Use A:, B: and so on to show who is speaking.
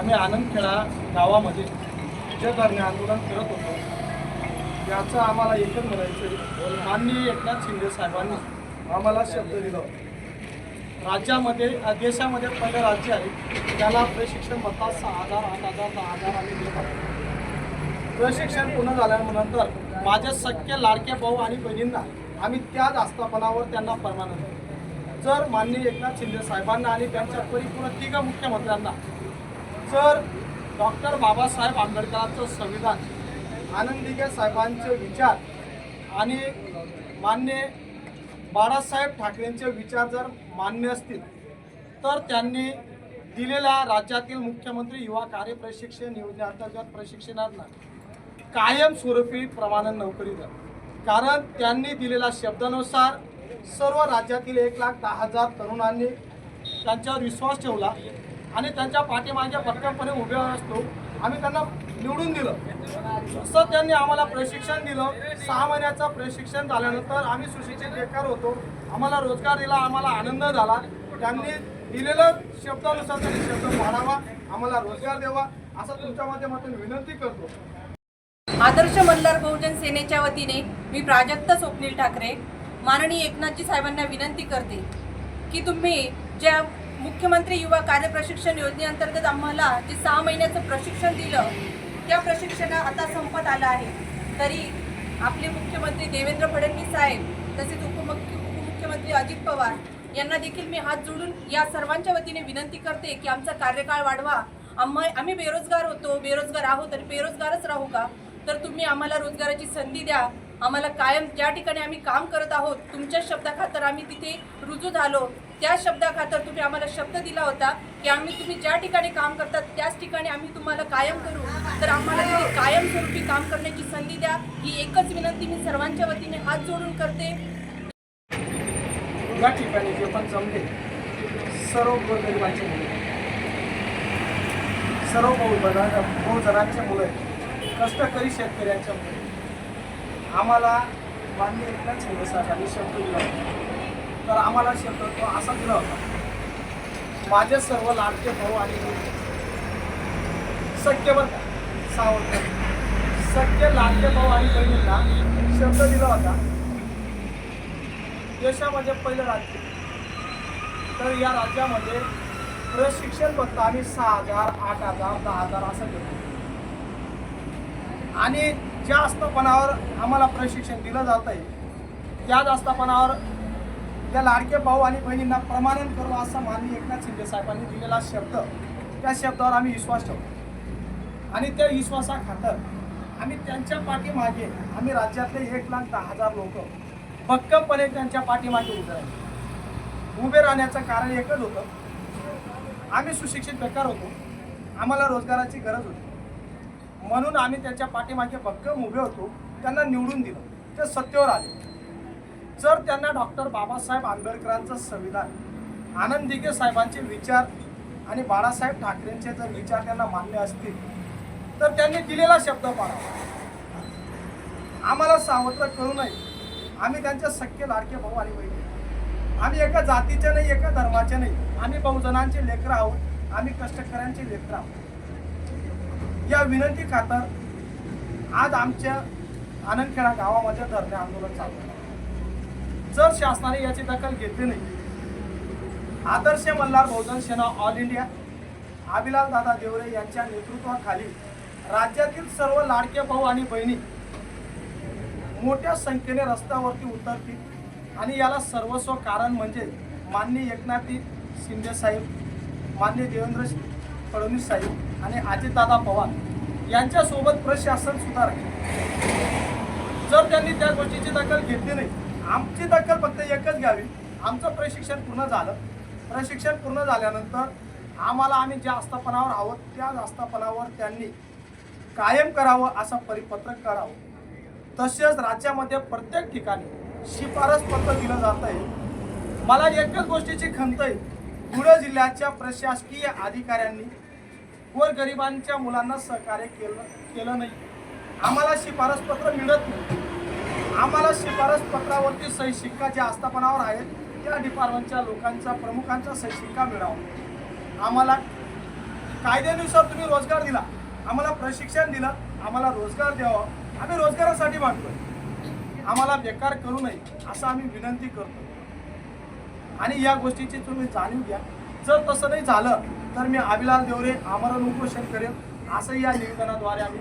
A: आम्ही आनंदखेडा गावामध्ये जे धरणे आंदोलन करत होतो याचं आम्हाला एकच म्हणायचं, माननीय एकनाथ शिंदे साहेबांनी आम्हाला शब्द दिला होता. राज्यामध्ये देशामध्ये पहिलं राज्य आहे त्याला प्रशिक्षण भत्ता 6,000, 8,000, 10,000 आम्ही देत आहोत. प्रशिक्षण पूर्ण झाल्यानंतर माझे सख्खे लाडके भाऊ आणि बहिणींना आम्ही त्याच आस्थापनावर त्यांना परवानगी देतो. जर माननीय एकनाथ शिंदे साहेबांना आणि त्यांच्या परिपूर्ण तिघ मुख्यमंत्र्यांना जर डॉक्टर बाबासाहेब आंबेडकरांचं संविधान, आनंद दिघे साहेबांचे विचार आणि मान्य बाळासाहेब ठाकरेंचे विचार जर मान्य असतील तर त्यांनी दिलेल्या राज्यातील मुख्यमंत्री युवा कार्य प्रशिक्षण योजनेअंतर्गत प्रशिक्षणार्थींना कायमस्वरूपी प्रमाणे नोकरी द्या. कारण त्यांनी दिलेल्या शब्दानुसार सर्व राज्यातील 1,10,000 तरुणांनी त्यांच्यावर विश्वास ठेवला आणि त्यांच्या पाठीमागे भक्कमपणे उभे असतो. आम्ही त्यांना निवडून दिलं. असं त्यांनी आम्हाला प्रशिक्षण दिलं. 6 महिन्याचं प्रशिक्षण झाल्यानंतर आम्ही सुशिक्षित बेकार होतो. आम्हाला रोजगार दिला, आम्हाला आनंद झाला. त्यांनी दिलेलं शब्दानुसार त्यांनी शब्द पाळावा, आम्हाला रोजगार द्यावा असं तुमच्या माध्यमातून विनंती करतो.
B: आदर्श मल्हार बहुजन सेनेच्या वतीने मी प्राजक्त स्वप्नील ठाकरे माननीय एकनाथजी साहेबांना विनंती करते की तुम्ही ज्या मुख्यमंत्री युवा कार्य प्रशिक्षण योजनेअंतर्गत आम्हाला जे 6 महिन्याचं प्रशिक्षण दिलं त्या प्रशिक्षण आता संपत आलं आहे. तरी आपले मुख्यमंत्री देवेंद्र फडणवीस साहेब तसेच उपमुख्यमंत्री अजित पवार यांना देखील मी हात जोडून या सर्वांच्या वतीने विनंती करते की आमचा कार्यकाळ वाढवा. आम्ही बेरोजगार होतो, बेरोजगार आहोत आणि बेरोजगारच राहू का? तर तुम्ही आम्हाला रोजगाराची संधी द्या. आम्हाला कायम ज्या ठिकाणी आम्ही काम करत आहोत तुमच्या शब्दाखातर आम्ही तिथे रुजू झालो. त्या शब्दाखातर तुम्ही आम्हाला शब्द दिला होता की तुम्ही ज्या ठिकाणी काम करतात त्याच ठिकाणी आम्ही तुम्हाला कायम करू. तर आम्हाला तिथे कायमस्वरूपी काम करण्याची संधी द्या. ही एकच विनंती मी सर्वांच्या वतीने हात जोडून करते.
A: या ठिकाणी जे पण जमले सर्व गोरगरिबांचे मुले, सर्व बहुजनांचे मुलं, कष्टकरी शेतकऱ्यांच्या मुले आम्हाला माननीय एकनाथ शिंदे साहेबांनी शब्द दिला होता. तर आम्हाला शब्द तो असा दिला होता, माझे सर्व लाडके भाऊ आणि सख्यवर सावरकर सख्य लाडके भाऊ आणि बहिणींना शब्द दिला होता, देशामध्ये पहिलं राज्य तर या राज्यामध्ये प्रशिक्षण भत्ता आम्ही 6,000, 8,000, 10,000 असं देतो. आणि ज्या आस्थापनावर आम्हाला प्रशिक्षण दिलं जात आहे त्याच आस्थापनावर त्या लाडके भाऊ आणि बहिणींना प्रमाणन करू असं माननीय एकनाथ शिंदे साहेबांनी दिलेला शब्द, त्या शब्दावर आम्ही विश्वास ठेवतो. आणि त्या विश्वासाखातर आम्ही त्यांच्या पाठीमागे आम्ही राज्यातले 1,10,000 लोक भक्कमपणे त्यांच्या पाठीमागे उभे राहण्याचं कारण एकच होतं, आम्ही सुशिक्षित बेकार होतो, आम्हाला रोजगाराची गरज होती. म्हणून आम्ही त्याच्या पाठीमागे भक्कम उभे होतो. त्यांना निवडून दिलं, ते सत्तेवर आले. जर त्यांना डॉक्टर बाबासाहेब आंबेडकरांचं संविधान, आनंद दिघे साहेबांचे विचार आणि बाळासाहेब ठाकरेंचे जर विचार त्यांना मान्य असतील तर त्यांनी दिलेला शब्द पाळावा. आम्हाला सावत्र करू नये. आम्ही त्यांचे सख्खे लाडके भाऊ आणि बहिणी, आम्ही एका जातीचे नाही, एका धर्माचे नाही, आम्ही बहुजनांचे लेकरं आहोत, आम्ही कष्टकऱ्यांचे लेकरं आहोत. या विनंती खातर आज आमच्या आनंदखेडा गावामध्ये धरणे आंदोलन चालू आहे. जर शासनाने याची दखल घेतली नाही, आदर्श मल्हार बहुजन सेना ऑल इंडिया अभिलाल दादा देवरे यांच्या नेतृत्वाखाली राज्यातील सर्व लाडके भाऊ आणि बहिणी मोठ्या संख्येने रस्त्यावरती उतरतील. आणि याला सर्वस्व कारण म्हणजे माननीय एकनाथ शिंदे साहेब, माननीय देवेंद्र फडणवीस साहेब आणि अजितदादा पवार यांच्यासोबत प्रशासन सुद्धा राहील. जर त्यांनी त्या गोष्टीची दखल घेतली नाही, आमची दखल फक्त एकच घ्यावी. आमचं प्रशिक्षण पूर्ण झालं. प्रशिक्षण पूर्ण झाल्यानंतर आम्ही ज्या आस्थापनावर आहोत त्याच आस्थापनावर त्यांनी कायम करावं असं परिपत्रक करावं. तसेच राज्यामध्ये प्रत्येक ठिकाणी शिफारस पत्र दिलं जात आहे. मला एकच गोष्टीची खंत आहे, धुळे जिल्ह्याच्या प्रशासकीय अधिकाऱ्यांनी गोरगरिबांच्या मुलांना सहकार्य केलं नाही. आम्हाला शिफारस पत्र मिळत नाही. आम्हाला शिफारस पत्रावरती सही शिक्का ज्या आस्थापनावर आहेत त्या डिपार्टमेंटच्या लोकांचा प्रमुखांचा सही शिक्का मिळावा. आम्हाला कायद्यानुसार तुम्ही रोजगार दिला, आम्हाला प्रशिक्षण दिलं, आम्हाला रोजगार द्यावा, आम्ही रोजगारासाठी मागतोय, आम्हाला बेकार करू नये असं आम्ही विनंती करतो. आणि या गोष्टीची तुम्ही जाणीव घ्या. जर तसं नाही झालं तर मी अभिलाष देवरे आमरण उपोषण करेन असं या निवेदनाद्वारे आम्ही